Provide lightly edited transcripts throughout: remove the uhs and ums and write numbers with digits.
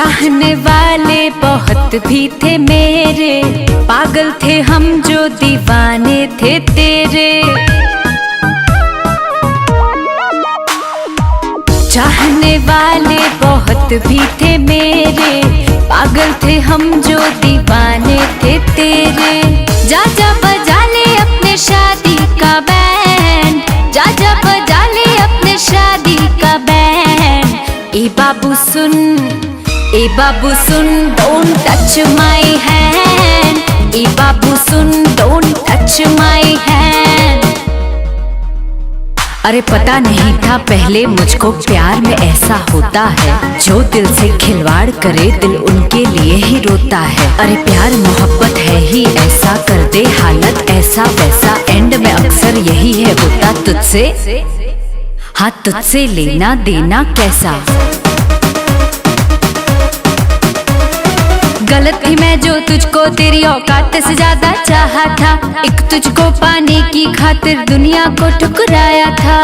चाहने वाले बहुत भी थे मेरे, पागल थे हम जो दीवाने थे तेरे। चाहने वाले बहुत भी थे मेरे, पागल थे हम जो दीवाने थे तेरे। जा जा बजा ले अपने शादी का बैंड, जा जा बजा ले अपने शादी का band. A Babu soon, A Babu soon, don't touch my hand। A Babu soon, don't touch my hand। अरे पता नहीं था पहले मुझको प्यार में ऐसा होता है, जो दिल से खिलवाड़ करे दिल उनके लिए ही रोता है। अरे प्यार मोहब्बत है ही ऐसा, कर दे हालत ऐसा वैसा, एंड में अक्सर यही है होता तुझसे, हाँ तुझसे लेना देना कैसा। गलत थी मैं जो तुझको तेरी औकात से ज्यादा चाहा था, एक तुझको पाने की खातिर दुनिया को ठुकराया था।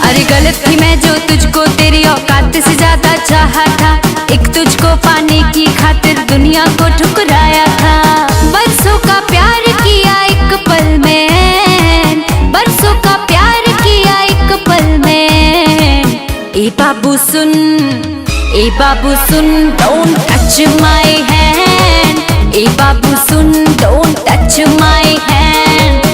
अरे गलत थी मैं जो तुझको तेरी औकात से ज्यादा चाहा था, एक तुझको पाने की खातिर दुनिया को ठुकराया था। बरसों का प्यार किया एक पल में, बरसों का प्यार किया एक पल में। ए बाबू सुन, ए बाबू सुन, don't touch my hand। A Babu soon, don't touch my hand।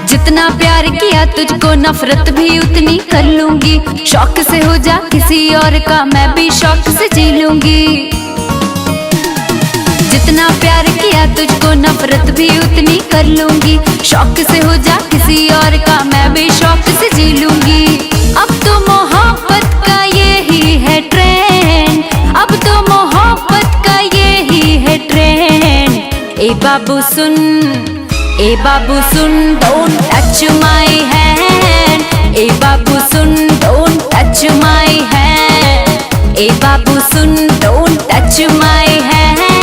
जितना प्यार किया तुझको नफरत भी उतनी कर लूंगी, शौक से हो जा किसी और का मैं भी शौक से जी लूंगी। जितना प्यार किया तुझको नफरत भी उतनी कर लूंगी, शौक से हो जा किसी और का मैं भी शौक से जी लूंगी। अब तो मोहब्बत का यही है ट्रेंड, अब तो मोहब्बत का यही है trend. A Babu soon, A Babu soon, don't touch my hand। A Babu soon, don't touch my hand। A Babu soon, don't touch my hand।